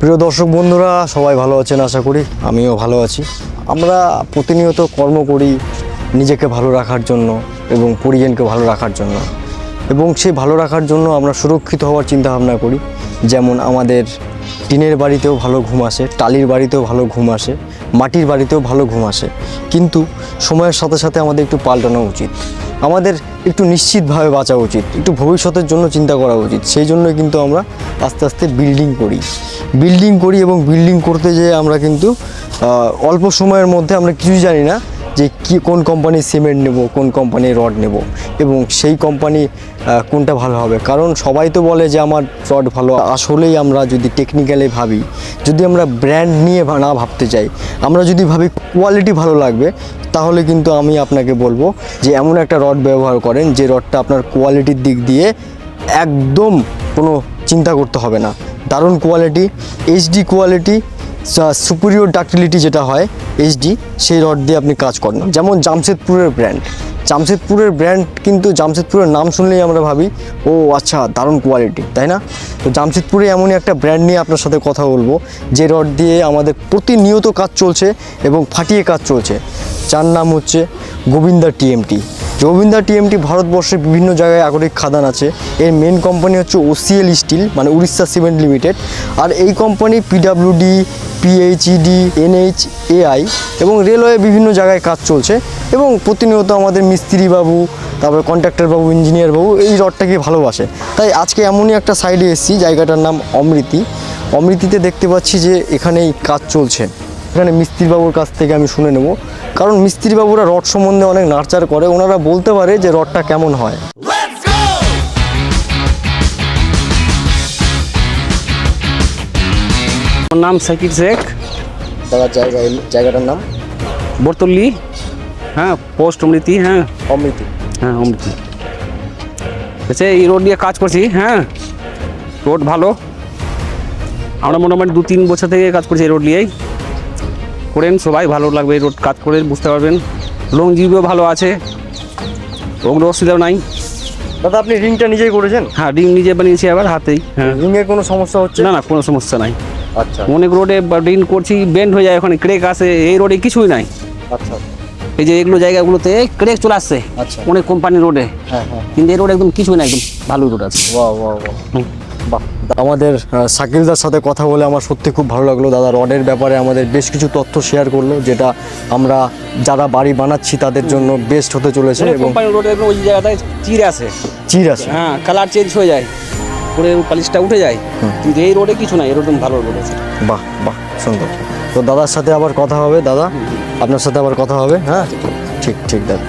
প্রিয় দর্শক বন্ধুরা, সবাই ভালো আছেন আশা করি। আমিও ভালো আছি। আমরা প্রতিনিয়ত কর্ম করি নিজেকে ভালো রাখার জন্য এবং পরিজনকে ভালো রাখার জন্য, এবং সেই ভালো রাখার জন্য আমরা সুরক্ষিত হওয়ার চিন্তা ভাবনা করি। যেমন আমাদের টিনের বাড়িতেও ভালো ঘুম আসে, টালির বাড়িতেও ভালো ঘুম আসে, মাটির বাড়িতেও ভালো ঘুম আসে, কিন্তু সময়ের সাথে সাথে আমাদের একটু পাল্টানো উচিত। আমাদের একটু নিশ্চিতভাবে বাঁচা উচিত, একটু ভবিষ্যতের জন্য চিন্তা করা উচিত। সেই জন্যই কিন্তু আমরা আস্তে আস্তে বিল্ডিং করি এবং বিল্ডিং করতে যেয়ে আমরা কিন্তু অল্প সময়ের মধ্যে আমরা কিছুই জানি না যে কোন কোম্পানির সিমেন্ট নেব, কোন কোম্পানির রড নেব এবং সেই কোম্পানি কোনটা ভালো হবে। কারণ সবাই তো বলে যে আমার রড ভালো। আসলেই আমরা যদি টেকনিক্যালি ভাবি, যদি আমরা ব্র্যান্ড নিয়ে না ভাবতে চাই, আমরা যদি ভাবি কোয়ালিটি ভালো লাগবে, তাহলে কিন্তু আমি আপনাকে বলবো যে এমন একটা রড ব্যবহার করেন যে রডটা আপনার কোয়ালিটির দিক দিয়ে একদম কোনো চিন্তা করতে হবে না। দারুণ quality, HD quality, superior ductility যেটা হয় এইচডি, সেই রড দিয়ে আপনি কাজ করেন। যেমন জামশেদপুরের ব্র্যান্ড, কিন্তু জামশেদপুরের নাম শুনলেই আমরা ভাবি ও আচ্ছা দারুণ কোয়ালিটি, তাই না? তো জামশেদপুরে এমনই একটা ব্র্যান্ড নিয়ে আপনার সাথে কথা বলবো যে রড দিয়ে আমাদের প্রতিনিয়ত কাজ চলছে এবং ফাটিয়ে কাজ চলছে। যার নাম হচ্ছে গোবিন্দা টিএমটি। গোবিন্দা টিএমটি ভারতবর্ষের বিভিন্ন জায়গায় আকরিক খাদান আছে। এর মেন কোম্পানি হচ্ছে ওসিএল স্টিল, মানে উড়িষ্যা সিমেন্ট লিমিটেড। আর এই কোম্পানি পিডাব্লিউডি, পিএইচইডি, এনএইচএআই এবং রেলওয়ে বিভিন্ন জায়গায় কাজ চলছে এবং প্রতিনিয়ত আমাদের মিস্ত্রি বাবু, তারপরে কন্ট্রাক্টর বাবু, ইঞ্জিনিয়ার বাবু এই রডটাকে ভালোবাসে। তাই আজকে এমনই একটা সাইডে এসেছি, জায়গাটার নাম অমৃতিতে দেখতে পাচ্ছি যে এখানেই কাজ চলছে। এখানে মিস্ত্রিবাবুর কাছ থেকে আমি শুনে নেব, কারণ মিস্ত্রিবাবুরা রড সম্বন্ধে অনেক নার্চার করে, ওনারা বলতে পারে যে রডটা কেমন হয়। আমার নাম সাকিব শেখ। দাদার জায়গাটার নাম বরতল্লি, হ্যাঁ, পোস্ট অমৃতি। অমৃতি। অমৃতি। আচ্ছা, এই রোড দিয়ে কাজ করছি। হ্যাঁ, রোড ভালো। আমরা মোটামুটি 2-3 বছর থেকে কাজ করছি এই রোড নিয়েই। করেন সবাই, ভালো লাগবে এই রোড কাজ করে, বুঝতে পারবেন। লং জিবিও ভালো আছে, ওগুলো অসুবিধাও নাই। দাদা আপনি রিংটা নিজেই করেছেন? হ্যাঁ, রিং নিজে বানিয়েছি আবার হাতেই। হ্যাঁ, রিংয়ের কোনো সমস্যা হচ্ছে না? কোনো সমস্যা নাই। আচ্ছা, অনেক রোডে রিং করছি, বেন্ড হয়ে যায়, ওখানে ক্রেক আসে। এই রোডে কিছুই নাই। আচ্ছা, এই যে এগুলো জায়গাগুলোতে ক্রেক চলে আসছে আচ্ছা, অনেক কোম্পানির রোডে। হ্যাঁ, কিন্তু এই রোড একদম কিছুই না, একদম ভালো রোড আছে। বাহ। আমাদের শাকিলদার সাথে কথা বলে আমার সত্যি খুব ভালো লাগলো। দাদা রডের ব্যাপারে আমাদের বেশ কিছু তথ্য শেয়ার করলো, যেটা আমরা যারা বাড়ি বানাচ্ছি তাদের জন্য বেস্ট হতে চলেছে। এবং কোম্পানির রোডে ওই জায়গাটায় চির আছে। হ্যাঁ, কালার চেঞ্জ হয়ে যায়, পুরো পালিশটা উঠে যায়, কিন্তু এই রোডে কিছু নাই, এরকম ভালো রোড আছে। বাহ, সুন্দর। তো দাদার সাথে আবার কথা হবে, দাদা আপনার সাথে আবার কথা হবে। হ্যাঁ, ঠিক দাদা।